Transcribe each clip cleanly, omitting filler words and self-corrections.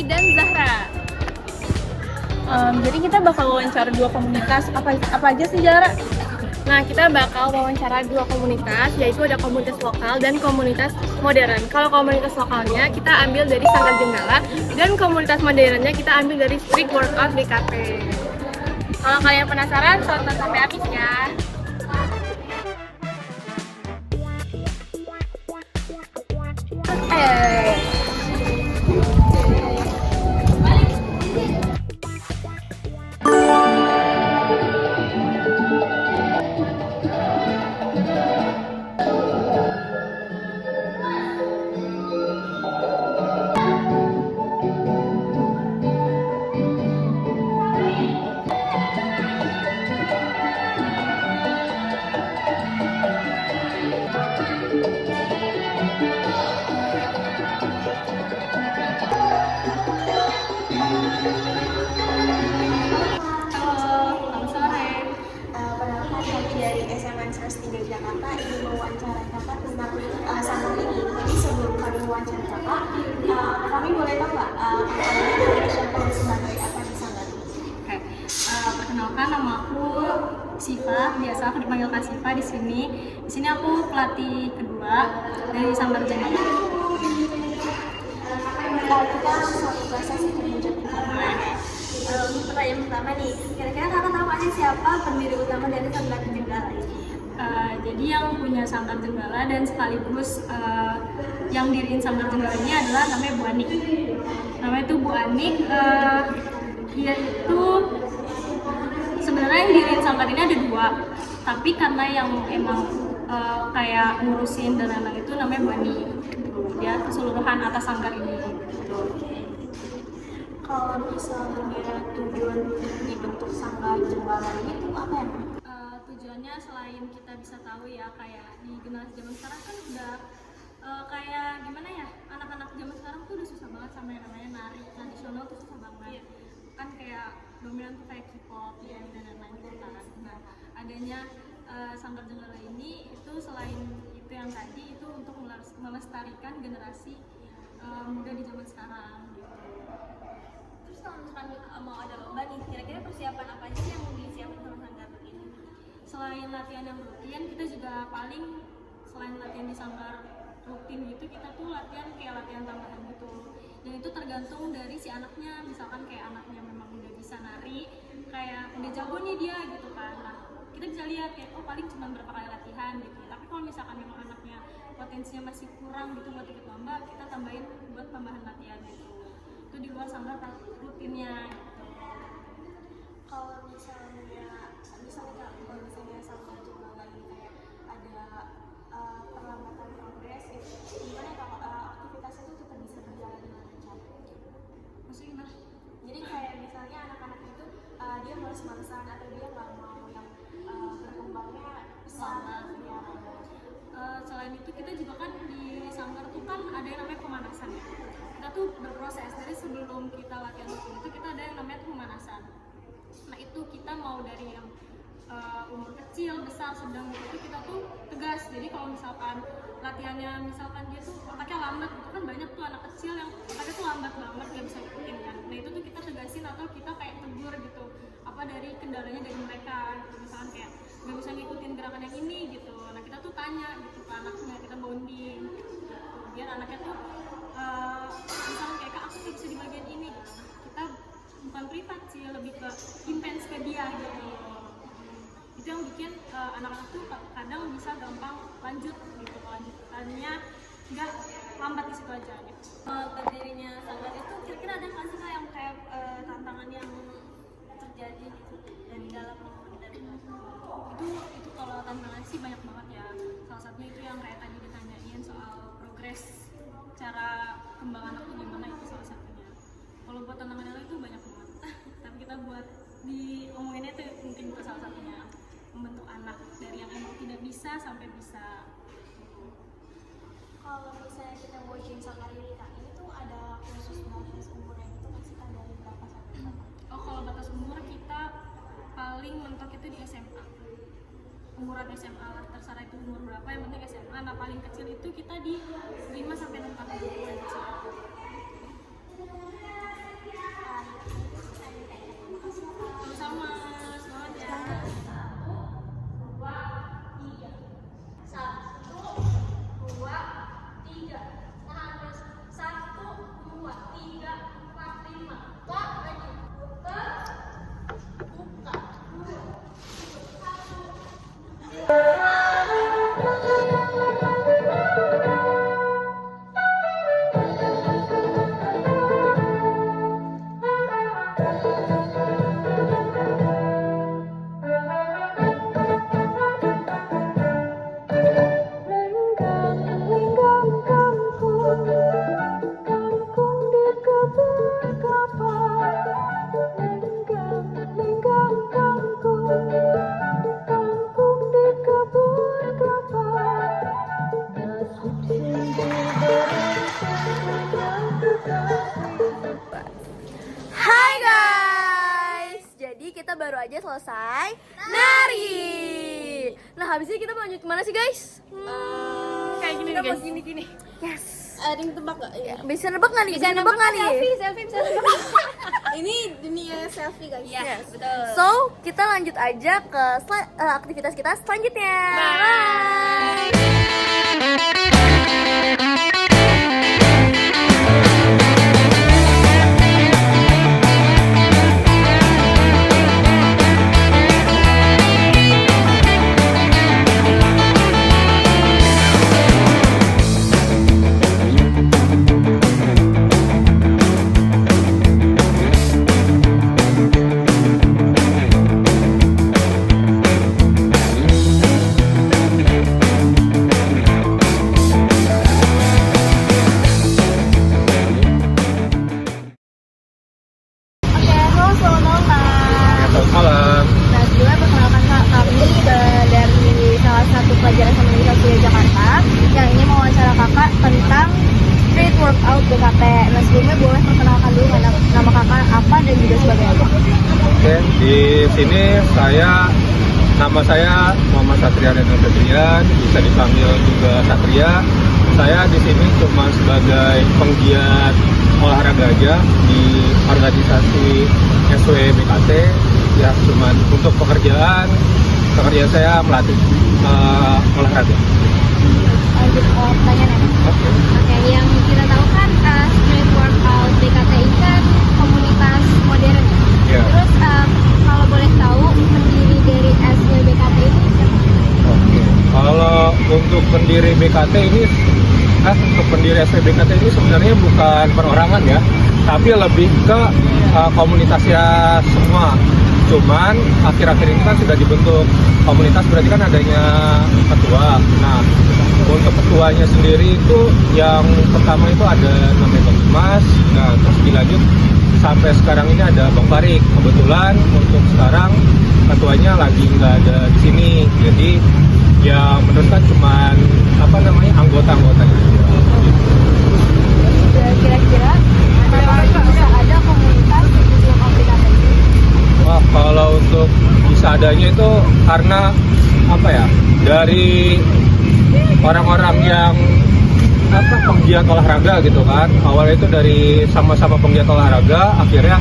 dan Zahra. Jadi kita bakal wawancara dua komunitas, apa aja sih Zahra? Nah, kita bakal wawancara dua komunitas, yaitu ada komunitas lokal dan komunitas modern. Kalau komunitas lokalnya kita ambil dari Sanggar Jenggala, dan komunitas modernnya kita ambil dari Street Workout DKP. Kalau kalian penasaran, tonton sampai habis ya. Dari SMA Negeri 3 Jakarta ingin mewawancarai kakak tentang sanggar ini. Jadi sebelum kami mewawancarai kakak, kami boleh tahu nggak siapa sebagai apa di sanggar ini? Oke, perkenalkan nama aku Siva, biasa aku dipanggil Kak Siva di sini. Di sini aku pelatih kedua dari Sanggar Jenggala. Kita satu bahasa sih menjadi untuk pertanyaan pertama nih, kira-kira kakak tahu aja siapa pendiri utama dari Sanggar Jenggala ini? Jadi yang punya Sanggar Jenggala dan sekaligus yang diriin Sanggar Jenggala ini adalah namanya Bu Anik. Namanya itu Bu Anik, dia itu sebenarnya yang diriin Sanggar ini ada dua, tapi karena yang emang kayak ngurusin dan lain-lain itu namanya Bu Anik. Dia keseluruhan atas Sanggar ini. Kalau misalnya tujuan dibentuk Sanggar Jenggala ini tuh apa ya? Tujuannya selain kita bisa tahu ya, kayak di generasi zaman sekarang kan udah kayak gimana ya, anak-anak zaman sekarang tuh udah susah banget sama yang namanya nari tradisional tuh susah banget. Kan kayak dominan tuh kayak K-pop ya, dan lain-lain gitu kan. Nah, adanya Sanggar Jenggala ini itu selain itu yang tadi itu untuk melestarikan generasi muda di zaman sekarang gitu. Terus kalau misalkan mau ada lomba nih, kira-kira persiapan apa aja sih yang mau disiapin sama Sanggar ini? Selain latihan yang rutin, kita juga paling selain latihan di Sanggar rutin gitu, kita tuh latihan kayak latihan tambahan gitu. Dan itu tergantung dari si anaknya, misalkan kayak anaknya memang udah bisa nari, kayak udah jago nih dia gitu kan. Nah, kita bisa lihat kayak oh paling cuma berapa kali latihan gitu. Tapi kalau misalkan memang anaknya potensinya masih kurang gitu buat ikut lomba, kita tambahin buat tambahan latihan gitu. Itu di luar Sanggar rutinnya gitu. Kalau misalnya Sanggar Jenggala ini kayak ada perlambatan progres, gimana kalau aktivitasnya itu tetap bisa berjalan dengan lancar? Maksudnya gimana? Jadi kayak misalnya anak-anak itu dia males-malesan atau dia nggak mau yang berkembangnya besar ya. Selain itu kita juga kan di Sanggar tuh kan ada yang namanya pemanasan ya. Kita tuh berproses dari sebelum kita latihan rutin itu kita ada yang namanya pemanasan. Nah itu kita mau dari yang umur kecil, besar, sedang itu kita tuh tegas. Jadi kalau misalkan latihannya misalkan dia tuh otaknya lambat gitu kan, banyak tuh anak kecil yang otaknya tuh lambat banget nggak bisa ikutin kan. Nah itu tuh kita tegasin atau kita kayak tegur gitu apa dari kendalanya dari mereka gitu. Misalkan kayak nggak bisa ngikutin gerakan yang ini gitu. Nah kita tuh tanya gitu ke anaknya, kita bonding gitu. Biar anaknya tuh misalkan kayak kak aku nggak bisa di bagian ini gitu. Nah kita bukan privat sih, lebih ke intens ke dia gitu. Itu yang bikin anak-anak tuh kadang bisa gampang lanjut gitu, lanjutannya nggak lambat di situ aja gitu. Berdirinya Sanggar itu kira-kira ada nggak sih kak yang kayak tantangan yang terjadi gitu dari dalam dari Itu kalau tantangan sih banyak banget ya. Salah satunya itu yang kayak tadi ditanyain soal progres cara kembang anak tuh gimana, itu salah satunya. Kalau buat tantangan yang lain itu banyak banget tapi kita buat diomonginnya itu mungkin itu salah satunya, membentuk anak dari yang emang tidak bisa sampai bisa. Kalau misalnya kita mau join Sanggar ini kak, ini tuh ada khusus batas umurnya itu masih ada dari berapa sampai berapa? Oh kalau batas umur kita paling mentok itu di SMA, umuran SMA lah, terserah itu umur berapa, yang penting SMA. Nah paling kecil itu kita di 5 sampai 6 tahun aja. aja selesai nari. Nah habis ini kita mau lanjut kemana sih guys? Kayak gini Kita guys. mau gini. Yes. Ada yang tebak gak? Bisa nebak nggak nih? Bisa nebak nggak nih? Selfie bisa tebak. Ini dunia selfie guys. Yes, betul. So, kita lanjut aja ke aktivitas kita selanjutnya. Bye. Oke, halo selamat malam. Selamat malam. Nah, sebelumnya perkenalkan Kak, kami dari salah satu pelajaran sama Universitas Jakarta yang ini mewawancara kakak tentang street workout BKT. Nah, sebelumnya boleh perkenalkan dulu nama kakak apa dan juga sebagai apa? Oke, di sini nama saya Muhammad Satria Reno Febrian, bisa dipanggil juga Satria. Saya di sini cuma sebagai penggiat olahraga aja di organisasi SW BKT. Ya, cuma untuk pekerjaan saya melatih olahraga. Lanjut pertanyaan ya. Oke, yang kita tahu kan street workout BKT ini kan komunitas modern. Ya. Terus kalau boleh tahu pendiri dari SWBKT itu siapa? Oke. Kalau untuk pendiri BKT ini, untuk pendiri SWBKT ini sebenarnya bukan perorangan ya, tapi lebih ke komunitasnya semua. Cuman akhir-akhir ini kan sudah dibentuk komunitas, berarti kan adanya ketua. Nah, untuk ketuanya sendiri itu yang pertama itu ada namanya Bang Dimas. Nah, terus dilanjut sampai sekarang ini ada Bang Farik. Kebetulan untuk sekarang ketuanya lagi nggak ada di sini, jadi ya menurutkan cuman anggota-anggotanya. Kira-kira kenapa bisa ada komunitas street workout BKT ini? Wah, kalau untuk bisa adanya itu karena dari orang-orang yang penggiat olahraga gitu kan. Awalnya itu dari sama-sama penggiat olahraga, akhirnya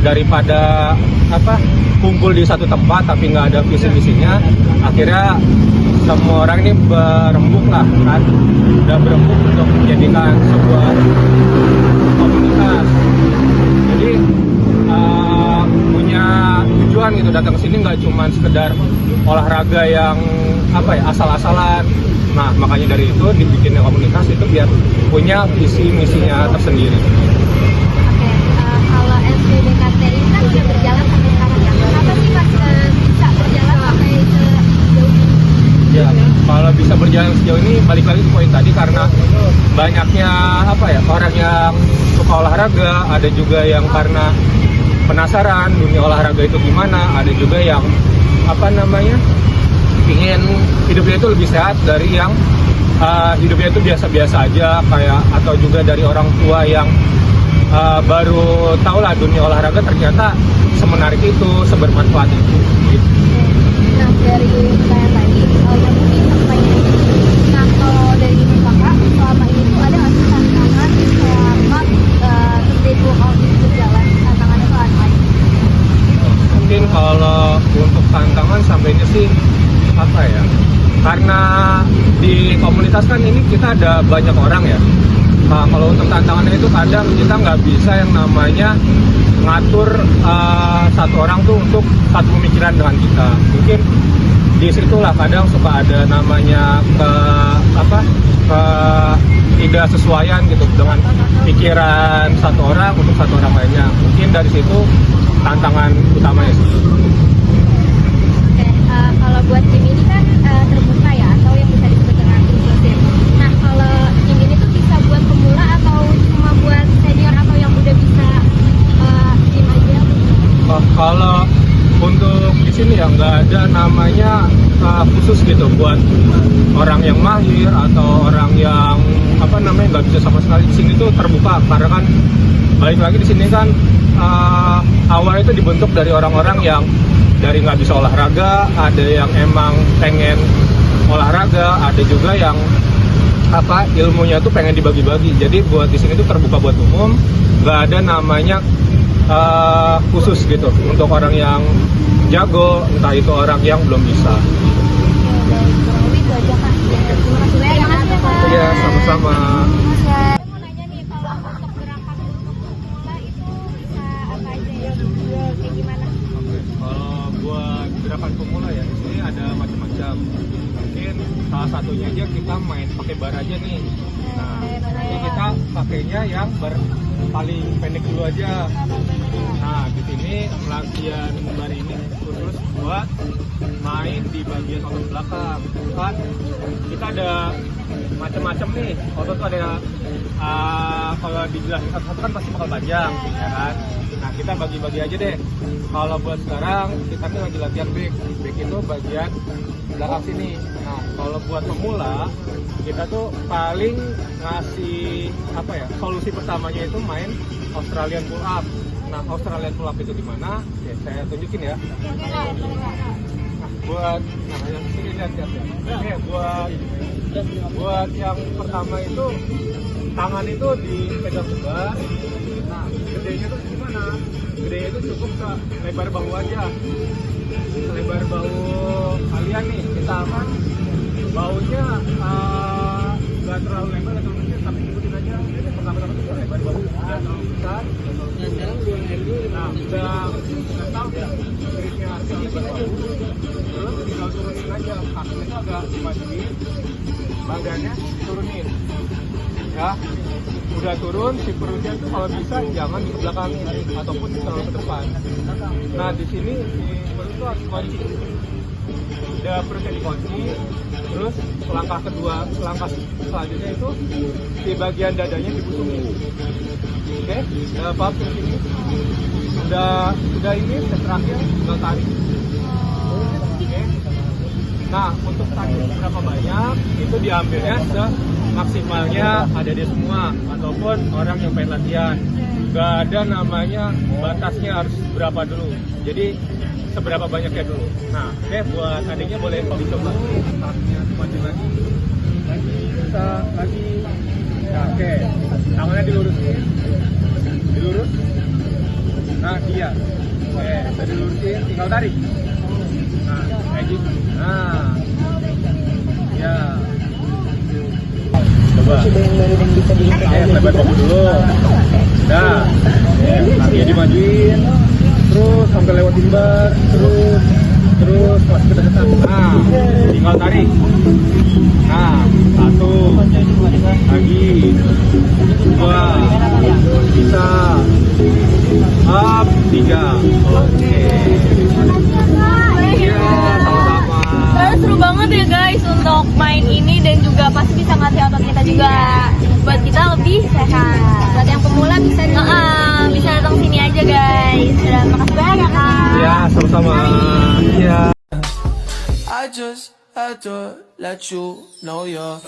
daripada kumpul di satu tempat tapi nggak ada visi misinya, akhirnya semua orang ini berembuk lah kan, udah berembuk untuk menjadikan sebuah komunitas. Jadi punya tujuan gitu, datang ke sini nggak cuma sekedar olahraga yang asal-asalan. Nah, makanya dari itu dibikinnya komunitas itu biar punya visi misinya tersendiri. Oke, kalau SWBKT ini kan sudah berjalan sampai sekarang ya. Kenapa sih Mas bisa berjalan sampai sejauh ini? Ya, kalau bisa berjalan sejauh ini balik lagi ke poin tadi, karena banyaknya orang yang suka olahraga, ada juga yang karena penasaran dunia olahraga itu gimana, ada juga yang ingin hidupnya itu lebih sehat dari yang hidupnya itu biasa-biasa aja kayak, atau juga dari orang tua yang baru tahu lah dunia olahraga ternyata semenarik itu, sebermanfaat itu. Gitu. Nah, dari pertanyaan tadi, yang mungkin pertanyaan ini, nah kalau dari ibu kakak, selama ini tuh ada nggak sih tantangan selama street workout ini berjalan? Tantangannya tuh apa? Mungkin kalau untuk tantangan sampainya sih karena di komunitas kan ini kita ada banyak orang ya. Nah, kalau untuk tantangannya itu kadang kita nggak bisa yang namanya ngatur satu orang tuh untuk satu pemikiran dengan kita. Mungkin disitulah kadang suka ada namanya tidak sesuaian gitu dengan pikiran satu orang untuk satu orang lainnya. Mungkin dari situ tantangan utamanya sih. Oke, kalau buat tim ini kan terbuka ya, atau yang bisa disebut dengan inklusif. Nah, kalau tim ini tuh bisa buat pemula atau cuma buat senior atau yang udah bisa tim aja? Kalau untuk di sini ya nggak ada namanya khusus gitu buat orang yang mahir atau orang yang nggak bisa sama sekali. Di sini tuh terbuka karena kan balik lagi di sini kan awalnya itu dibentuk dari orang-orang yang dari nggak bisa olahraga, ada yang emang pengen olahraga, ada juga yang ilmunya tuh pengen dibagi-bagi. Jadi buat di sini tuh terbuka buat umum, nggak ada namanya khusus gitu untuk orang yang jago, entah itu orang yang belum bisa. Kurang lebih itu aja Kak. Terima kasih banyak ya Kak. Iya, sama-sama. Saya mau nanya nih, kalau untuk gerakan untuk pemula itu bisa apa aja ya? Kayak gimana? Oke, kalau buat gerakan pemula ya, di sini ada macam-macam. Mungkin salah satunya aja kita main pakai bar aja nih. Nah, ini kita pakainya yang bar paling pendek dulu aja. Nah, di sini latihan bar ini khusus buat main di bagian otot belakang. Kan kita ada macam-macam nih. Otot tuh ada kalau dijelasin satu-satu kan pasti bakal panjang, ya kan? Nah, kita bagi-bagi aja deh. Kalau buat sekarang kita nih lagi latihan back. Back itu bagian belakang sini. Nah, kalau buat pemula kita tuh paling ngasih solusi pertamanya itu main Australian pull up. Nah, Australian pull up itu gimana? Ya, saya tunjukin ya. Nah, buat yang sini lihat-lihat ya. Oke, buat yang pertama itu tangan itu dipegang sebelah. Nah, gedenya tuh gimana? Gedenya itu cukup lebar bahu aja. Lebar bahu kalian nih, kita aman. Baunya nggak terlalu lebar atau kecil, tapi ikutin aja. Pertama-tama itu lebar bahu, nggak terlalu besar. Nah, udah tahu ya triknya lebar bahu. Terus tinggal turunin aja, kakinya itu agak dimajuin, badannya turunin. Ya, udah turun, si perutnya itu kalau bisa jangan di belakang ataupun terlalu ke depan. Nah, di sini si perut itu harus kunci. Udah perutnya dikunci, terus langkah selanjutnya itu di bagian dadanya dibusungin. Oke, udah paham di sini? Udah ini step terakhir, tinggal tarik. Oke. Nah, untuk tarik berapa banyak itu diambilnya maksimalnya ada di semua ataupun orang yang pengen latihan. Gak ada namanya batasnya harus berapa dulu. Jadi seberapa banyaknya dulu. Nah, oke, buat adiknya boleh dicoba. Tariknya maju lagi. Bisa lagi. Nah, oke. Tangannya dilurusin. Dilurus. Nah, dia. Oke, udah dilurusin, tinggal tarik. Nah, kayak gitu. Nah. Ya. Coba. Oke, lebar bahu dulu. Nah, kakinya dimajuin. Terus sampai lewatin bar, terus pas kedekatan. Nah, tinggal tarik. Nah, 1 lagi, 2 bisa, up, 3. Oke. Iya, sama-sama. Seru banget ya guys untuk main ini dan juga pasti bisa ngelatih otot kita juga buat kita lebih sehat. Buat yang pemula bisa Bisa datang sini aja guys. Dan makasih banyak ya Kak. Iya, sama-sama. Iya. I just had to let you know you're